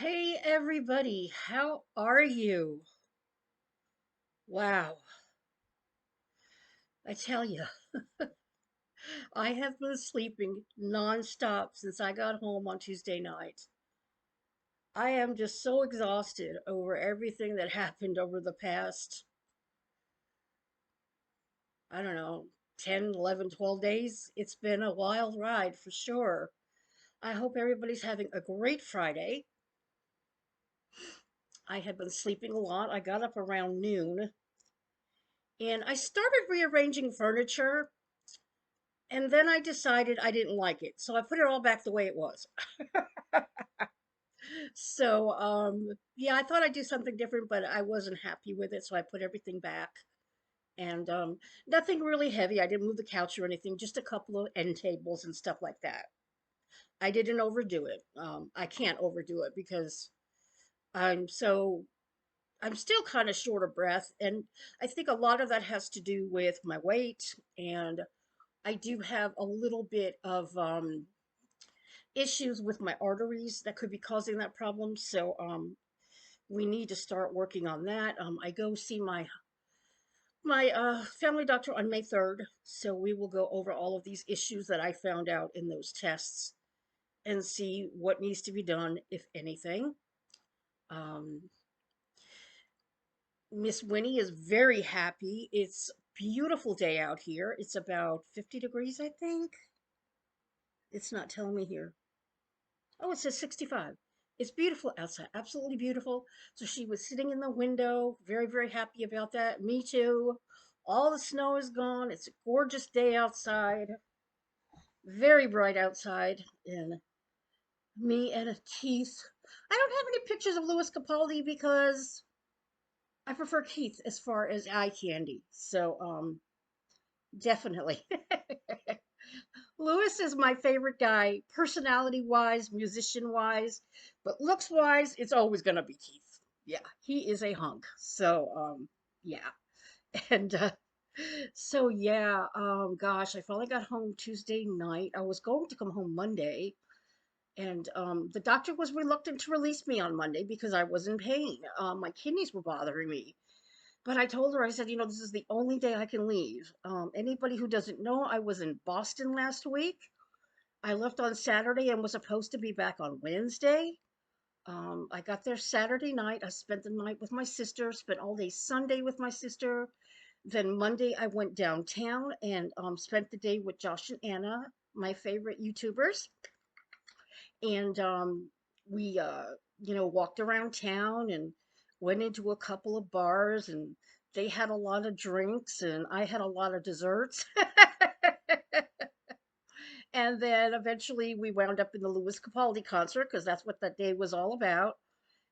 Hey everybody, how are you? Wow, I tell you, I have been sleeping nonstop since I got home on Tuesday night. I am just so exhausted over everything that happened over the past, I don't know, 10, 11, 12 days. It's been a wild ride for sure. I hope everybody's having a great Friday. I have been sleeping a lot. I got up around noon and I started rearranging furniture. And then I decided I didn't like it, so I put it all back the way it was. Yeah, I thought I'd do something different, but I wasn't happy with it, so I put everything back. And nothing really heavy. I didn't move the couch or anything, just a couple of end tables and stuff like that. I didn't overdo it. I can't overdo it because I'm so I'm still kind of short of breath, and I think a lot of that has to do with my weight, and I do have a little bit of issues with my arteries that could be causing that problem. We need to start working on that. I go see my family doctor on May 3rd, so we will go over all of these issues that I found out in those tests and see what needs to be done, if anything. Um, Miss Winnie is very happy. It's a beautiful day out here. It's about 50 degrees, I think. It's not telling me here. Oh, it says 65. It's beautiful outside, absolutely beautiful. So she was sitting in the window, very, very happy about that. Me too. All the snow is gone. It's a gorgeous day outside, very bright outside. And me and Keith. I don't have any pictures of Louis Capaldi because I prefer Keith as far as eye candy. Definitely. Lewis is my favorite guy, personality wise, musician wise, but looks wise, it's always gonna be Keith. Yeah, he is a hunk. Yeah, and gosh, I finally got home Tuesday night. I was going to come home Monday, and the doctor was reluctant to release me on Monday because I was in pain. My kidneys were bothering me. But I told her, I said, this is the only day I can leave. Anybody who doesn't know, I was in Boston last week. I left on Saturday and was supposed to be back on Wednesday. I got there Saturday night. I spent the night with my sister, spent all day Sunday with my sister. Then Monday, I went downtown and spent the day with Josh and Anna, my favorite YouTubers. And walked around town and went into a couple of bars, and they had a lot of drinks, and I had a lot of desserts. And then eventually we wound up in the Louis Capaldi concert because that's what that day was all about.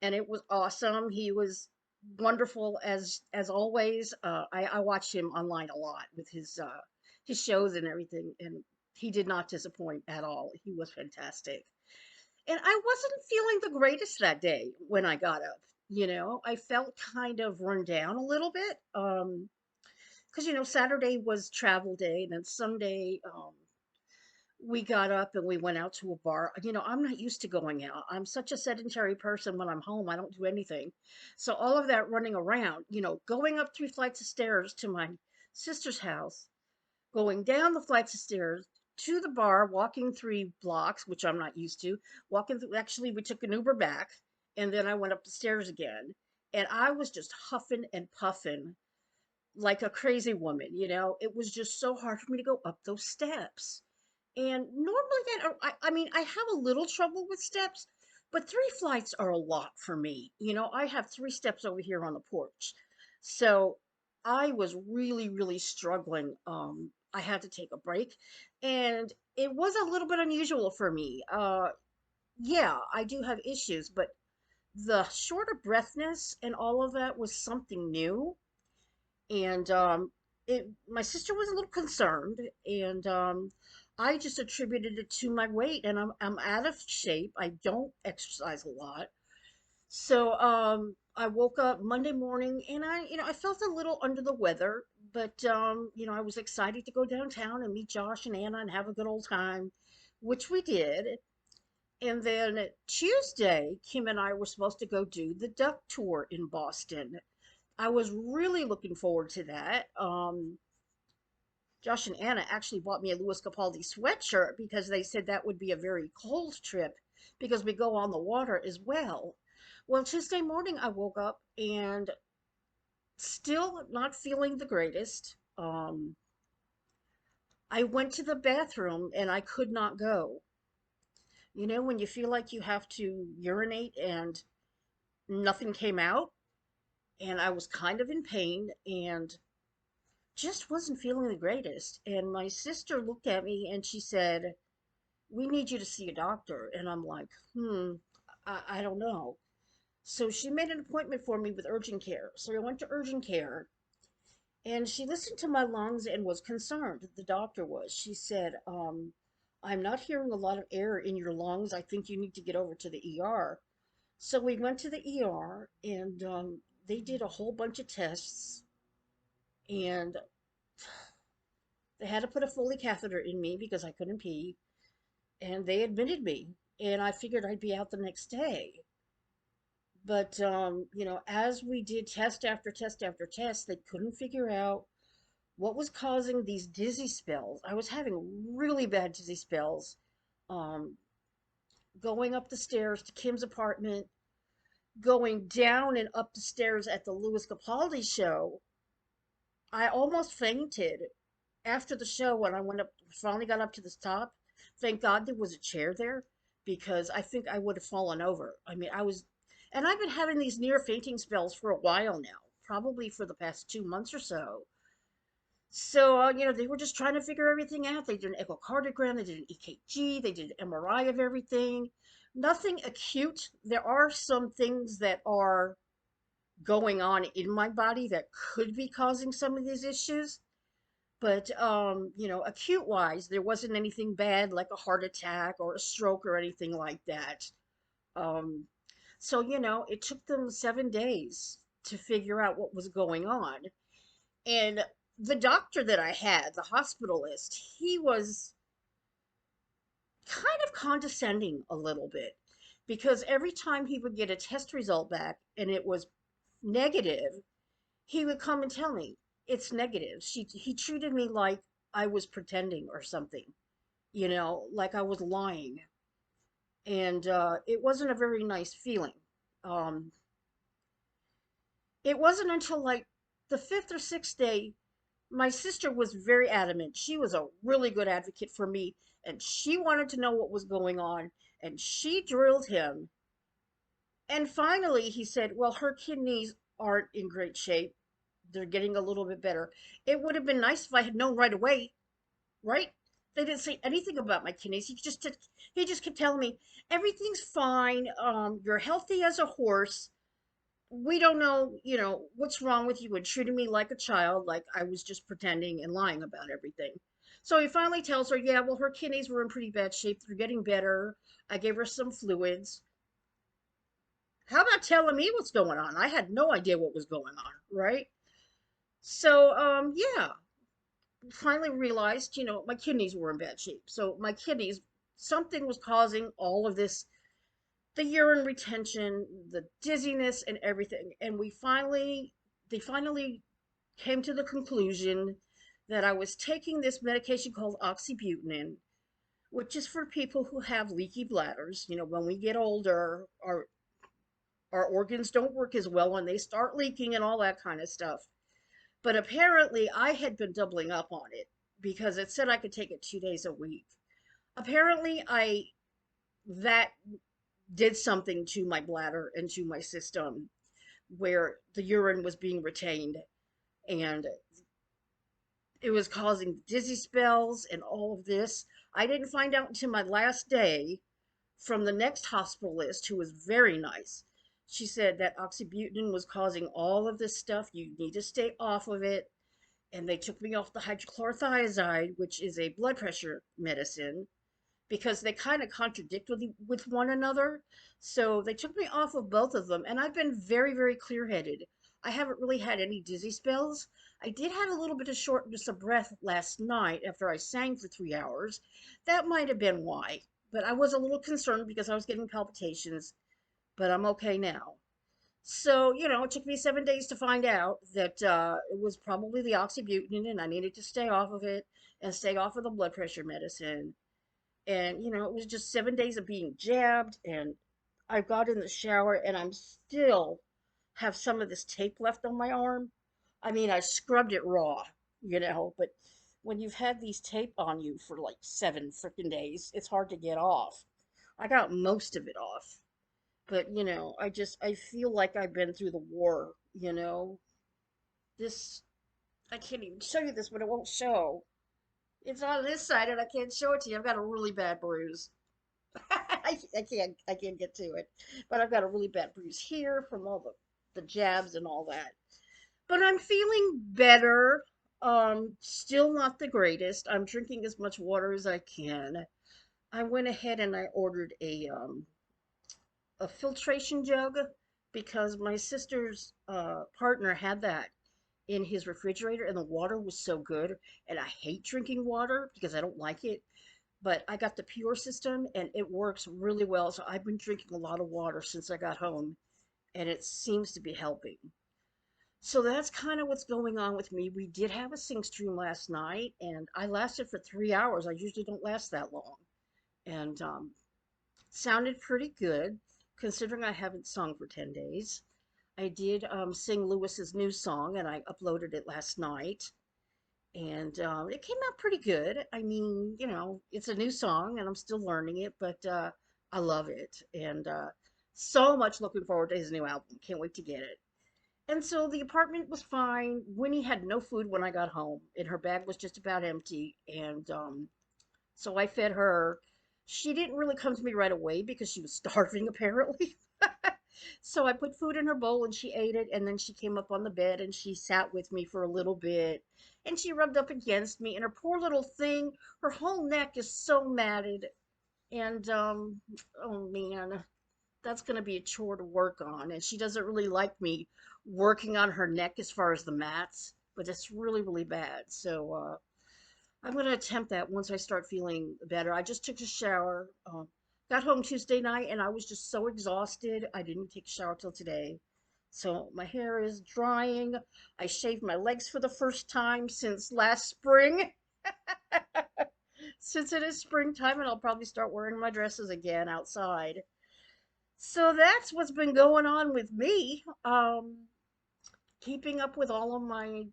And it was awesome. He was wonderful as always. I watched him online a lot with his shows and everything, and he did not disappoint at all. He was fantastic. And I wasn't feeling the greatest that day when I got up. I felt kind of run down a little bit. Because Saturday was travel day, and then Sunday, we got up and we went out to a bar. I'm not used to going out. I'm such a sedentary person when I'm home. I don't do anything. So all of that running around, going up 3 flights of stairs to my sister's house, going down the flights of stairs to the bar, walking 3 blocks, which I'm not used to. Walking through, actually, we took an Uber back, and then I went up the stairs again. And I was just huffing and puffing like a crazy woman. It was just so hard for me to go up those steps. And normally, I mean, I have a little trouble with steps, but 3 flights are a lot for me. I have 3 steps over here on the porch. So I was really, really struggling. I had to take a break, and it was a little bit unusual for me. Yeah, I do have issues, but the shorter breathness and all of that was something new. And my sister was a little concerned, and I just attributed it to my weight, and I'm out of shape. I don't exercise a lot. I woke up Monday morning, and I felt a little under the weather, but I was excited to go downtown and meet Josh and Anna and have a good old time, which we did. And then Tuesday, Kim and I were supposed to go do the duck tour in Boston. I was really looking forward to that. Josh and Anna actually bought me a Louis Capaldi sweatshirt because they said that would be a very cold trip because we go on the water as well. Well, Tuesday morning I woke up and still not feeling the greatest. I went to the bathroom and I could not go. You know, when you feel like you have to urinate and nothing came out, and I was kind of in pain and just wasn't feeling the greatest. And my sister looked at me and she said, "We need you to see a doctor." And I'm like, I don't know. So she made an appointment for me with urgent care. So I went to urgent care and she listened to my lungs and was concerned. The doctor was. She said, "I'm not hearing a lot of air in your lungs. I think you need to get over to the ER." So we went to the ER and they did a whole bunch of tests and they had to put a Foley catheter in me because I couldn't pee, and they admitted me. And I figured I'd be out the next day. But you know, as we did test after test after test, they couldn't figure out what was causing these dizzy spells. I was having really bad dizzy spells. Um, Going up the stairs to Kim's apartment, going down and up the stairs at the Louis Capaldi show. I almost fainted after the show when I went up, finally got up to the top. Thank God there was a chair there because I think I would have fallen over. I mean, and I've been having these near fainting spells for a while now, probably for the past 2 months or so. So, you know, they were just trying to figure everything out. They did an echocardiogram, they did an EKG, they did an MRI of everything. Nothing acute. There are some things that are going on in my body that could be causing some of these issues. But you know, acute wise, there wasn't anything bad like a heart attack or a stroke or anything like that. Um, so, you know, it took them 7 days to figure out what was going on. And the doctor that I had, the hospitalist, he was kind of condescending a little bit because every time he would get a test result back and it was negative, he would come and tell me it's negative. He treated me like I was pretending or something, you know, like I was lying. And it wasn't a very nice feeling. Um, it wasn't until like the fifth or sixth day, my sister was very adamant. She was a really good advocate for me, and she wanted to know what was going on, and she drilled him. And finally, he said, "Well, her kidneys aren't in great shape. They're getting a little bit better. It would have been nice if I had known right away, right?" They didn't say anything about my kidneys. He just kept telling me everything's fine. You're healthy as a horse. We don't know, you know, what's wrong with you, and treating me like a child, like I was just pretending and lying about everything. So he finally tells her, "Yeah, well, her kidneys were in pretty bad shape. They're getting better. I gave her some fluids." How about telling me what's going on? I had no idea what was going on, right? So, yeah, finally realized, you know, my kidneys were in bad shape. So my kidneys, something was causing all of this, the urine retention, the dizziness, and everything. And they finally came to the conclusion that I was taking this medication called oxybutynin, which is for people who have leaky bladders. You know, when we get older, our organs don't work as well and they start leaking and all that kind of stuff. But apparently, I had been doubling up on it because it said I could take it 2 days a week. Apparently, I that did something to my bladder and to my system where the urine was being retained and it was causing dizzy spells and all of this. I didn't find out until my last day from the next hospitalist who was very nice. She said that oxybutynin was causing all of this stuff. You need to stay off of it. And they took me off the hydrochlorothiazide, which is a blood pressure medicine, because they kind of contradict with one another. So they took me off of both of them, and I've been very, very clear headed. I haven't really had any dizzy spells. I did have a little bit of shortness of breath last night after I sang for 3 hours. That might have been why. but I was a little concerned because I was getting palpitations, but I'm okay now. So, it took me 7 days to find out that it was probably the oxybutynin and I needed to stay off of it and stay off of the blood pressure medicine. And, it was just 7 days of being jabbed. And I got in the shower and I'm still have some of this tape left on my arm. I mean, I scrubbed it raw, but when you've had these tape on you for like 7 freaking days, it's hard to get off. I got most of it off, but I feel like I've been through the war, This, I can't even show you this, but it won't show. It's on this side and I can't show it to you. I've got a really bad bruise. I can't get to it. But I've got a really bad bruise here from all the jabs and all that. But I'm feeling better. Still not the greatest. I'm drinking as much water as I can. I went ahead and I ordered a filtration jug because my sister's partner had that in his refrigerator and the water was so good. And I hate drinking water because I don't like it. But I got the Pure system and it works really well. So I've been drinking a lot of water since I got home and it seems to be helping. So that's kind of what's going on with me. We did have a sing stream last night and I lasted for 3 hours. I usually don't last that long. And sounded pretty good considering I haven't sung for 10 days. I did sing Lewis's new song and I uploaded it last night. And it came out pretty good. I mean, it's a new song and I'm still learning it, but I love it. And so much looking forward to his new album. Can't wait to get it. And so the apartment was fine. Winnie had no food when I got home, and her bag was just about empty. And so I fed her. She didn't really come to me right away because she was starving, apparently. So I put food in her bowl and she ate it. And then she came up on the bed and she sat with me for a little bit. And she rubbed up against me. And her poor little thing, her whole neck is so matted. And oh man, that's going to be a chore to work on. And she doesn't really like me working on her neck as far as the mats, but it's really, really bad. So I'm going to attempt that once I start feeling better. I just took a shower, got home Tuesday night, and I was just so exhausted. I didn't take a shower till today. So my hair is drying. I shaved my legs for the first time since last spring. Since it is springtime, and I'll probably start wearing my dresses again outside. So that's what's been going on with me. Keeping up with all of my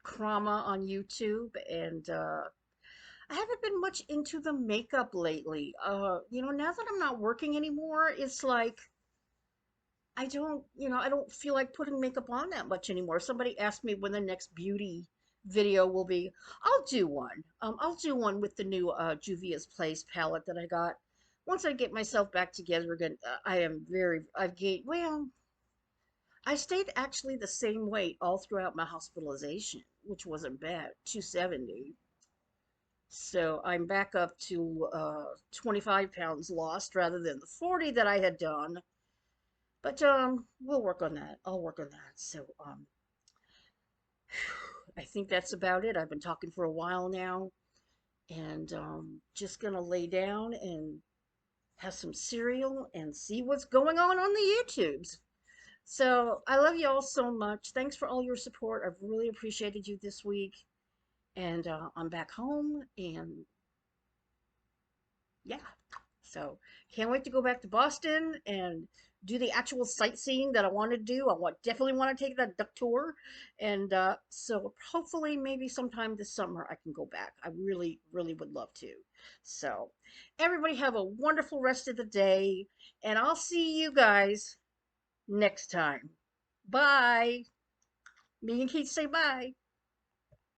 drama on YouTube, and I haven't been much into the makeup lately. Now that I'm not working anymore, it's like I don't feel like putting makeup on that much anymore. Somebody asked me when the next beauty video will be. I'll do one. I'll do one with the new Juvia's Place palette that I got. Once I get myself back together again, I've gained, well, I stayed actually the same weight all throughout my hospitalization, which wasn't bad, 270. So I'm back up to 25 pounds lost rather than the 40 that I had done. But we'll work on that. I'll work on that. So I think that's about it. I've been talking for a while now, and just gonna lay down and have some cereal and see what's going on the YouTubes. So I love you all so much. Thanks for all your support. I've really appreciated you this week. And I'm back home and yeah. So can't wait to go back to Boston and do the actual sightseeing that I want to do. Definitely want to take that duck tour. And so hopefully maybe sometime this summer I can go back. I really, really would love to. So everybody have a wonderful rest of the day and I'll see you guys next time. Bye. Me and Keith say bye.